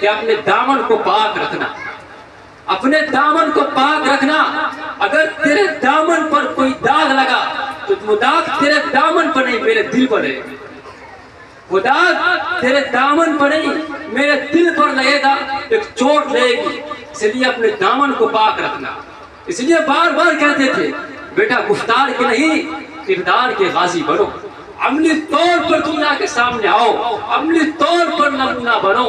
کہ اپنے دامن کو پاک رکھنا، اپنے دامن کو پاک رکھنا۔ اگر تیرے دامن پر کوئی داغ لگا تو وہ داغ تیرے دامن پر نہیں، میرے دل پر ہے۔ وہ داغ تیرے دامن پر نہیں، میرے دل پر لگے گا، ایک چوٹ لگے گی۔ اس لیے اپنے دامن کو پاک رکھنا۔ اس لیے بار بار کہتے تھے بیٹا گفتار کے نہیں کردار کے غازی بنو، عملی طور پر دنیا کے سامنے آؤ، عملی طور پر نمونہ بنو،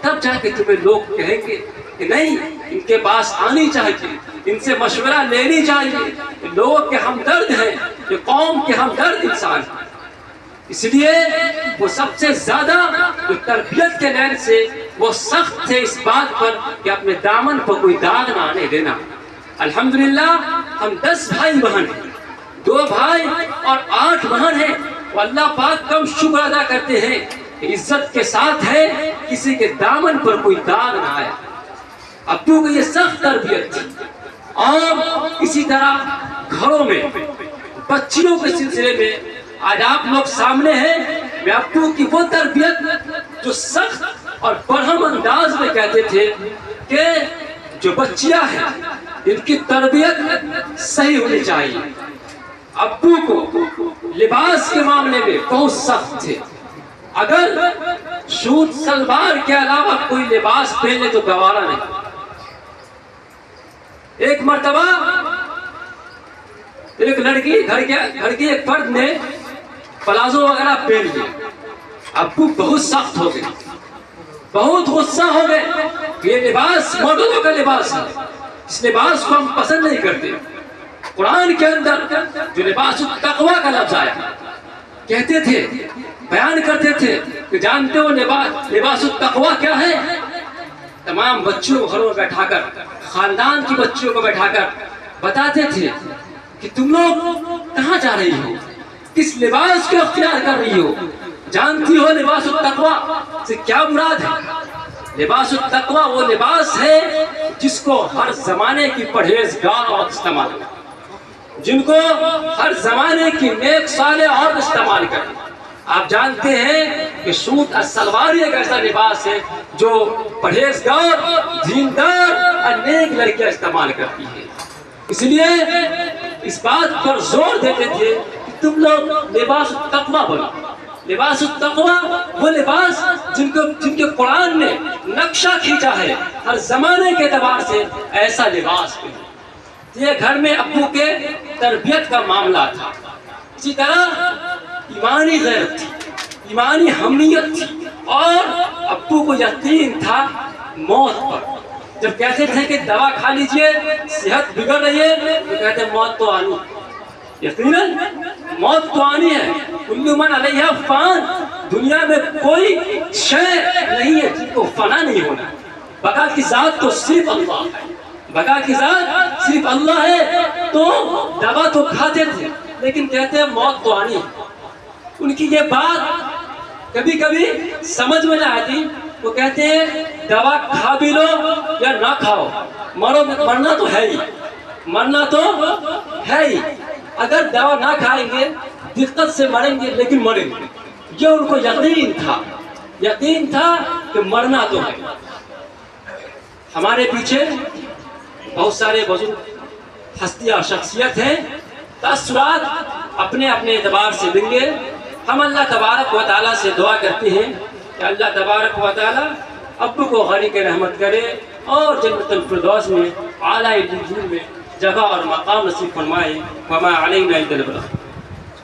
تب جا کے تمہیں لوگ کہیں گے کہ نہیں ان کے پاس آنی چاہیے، ان سے مشورہ لینی چاہیے، لوگ کے ہمدرد ہیں، یہ قوم کے ہمدرد انسان ہیں۔ اس لیے وہ سب سے زیادہ جو تربیت کے لحاظ سے وہ سخت تھے اس بات پر کہ اپنے دامن پر کوئی داغ نہ آنے دینا۔ الحمدللہ ہم 10 بھائی بہن ہیں، 2 بھائی اور 8 بہن ہیں، وہ اللہ پاک کا شکر ادا کرتے ہیں کہ عزت کے ساتھ ہے، کسی کے دامن پر کوئی داغ نہ آیا۔ ابو کو یہ سخت تربیت تھی۔ اور اسی طرح گھروں میں بچیوں کے سلسلے میں آج آپ لوگ سامنے ہیں، میں ابو کی وہ تربیت جو سخت اور برہم انداز میں کہتے تھے کہ جو بچیاں ہیں ان کی تربیت صحیح ہونی چاہیے۔ ابو کو لباس کے معاملے میں بہت سخت تھے، اگر سوٹ سلوار کے علاوہ کوئی لباس پہنے تو گوارا نہیں۔ ایک مرتبہ ایک لڑکی گھر کی ایک فرد نے پلازو وغیرہ پہن لیا، ابو بہت سخت ہو گئے، بہت غصہ ہو گئے کہ یہ لباس مردوں کا لباس ہے، اس لباس کو ہم پسند نہیں کرتے۔ قرآن کے اندر جو لباس التقوی کا لفظ آیا، کہتے تھے بیان کرتے تھے کہ جانتے ہو لباس التقوی کیا ہے؟ تمام بچیوں کو گھروں میں بیٹھا کر، خاندان کی بچیوں کو بیٹھا کر بتاتے تھے کہ تم لوگ کہاں جا رہی ہو، کس لباس کو اختیار کر رہی ہو، جانتی ہو لباس التقوی سے کیا مراد ہے؟ لباس التقوی وہ لباس ہے جس کو ہر زمانے کی پرہیزگار عورت استعمال کرے، جن کو ہر زمانے کی نیک صالح عورت استعمال کرے۔ آپ جانتے ہیں کہ سوٹ اور سلوار ایک ایسا لباس ہے جو پرہیزگار، دیندار اور نیک لڑکیاں استعمال کرتی ہیں۔ اس لیے اس بات پر زور دیتے تھے کہ تم لوگ لباس التقوی بنو۔ لباس التقوی وہ لباس جن کے قرآن نے نقشہ کھینچا ہے، ہر زمانے کے اعتبار سے ایسا لباس پہنو۔ یہ گھر میں ابو کے تربیت کا معاملہ تھا۔ اسی طرح ایمانی غیرت تھی، ایمانی حمیت تھی، اور ابو کو یقین تھا موت پر۔ جب کہتے تھے کہ دوا کھا لیجئے صحت بگڑ رہی ہے تو کہتے ہیں موت تو آنی، یقیناً موت تو آنی ہے۔ کل من علیہا فان، دنیا میں کوئی شے نہیں ہے جن کو فنا نہیں ہونا، بقا کی ذات تو صرف اللہ ہے، بقا کی ذات صرف اللہ ہے۔ تو دوا تو کھاتے تھے لیکن کہتے ہیں موت تو آنی ہے۔ ان کی یہ بات کبھی کبھی سمجھ میں نہ آتی، وہ کہتے ہیں دوا کھا بھی لو یا نہ کھاؤ، مرنا تو ہے ہی، مرنا تو ہے ہی۔ اگر دوا نہ کھائیں گے دقت سے مریں گے لیکن مریں گے، یہ ان کو یقین تھا کہ مرنا تو ہے۔ ہمارے پیچھے بہت سارے بزرگ ہستیاں شخصیت ہیں، تاثرات اپنے اپنے اعتبار سے دیں گے۔ ہم اللہ تبارک و تعالیٰ سے دعا کرتے ہیں کہ اللہ تبارک و تعالیٰ ابو کو غریق رحمت کرے اور جنت الفردوس میں اعلیٰ الجنہ میں جگہ اور مقام نصیب فرمائے۔ وما علینا الا البلاغ۔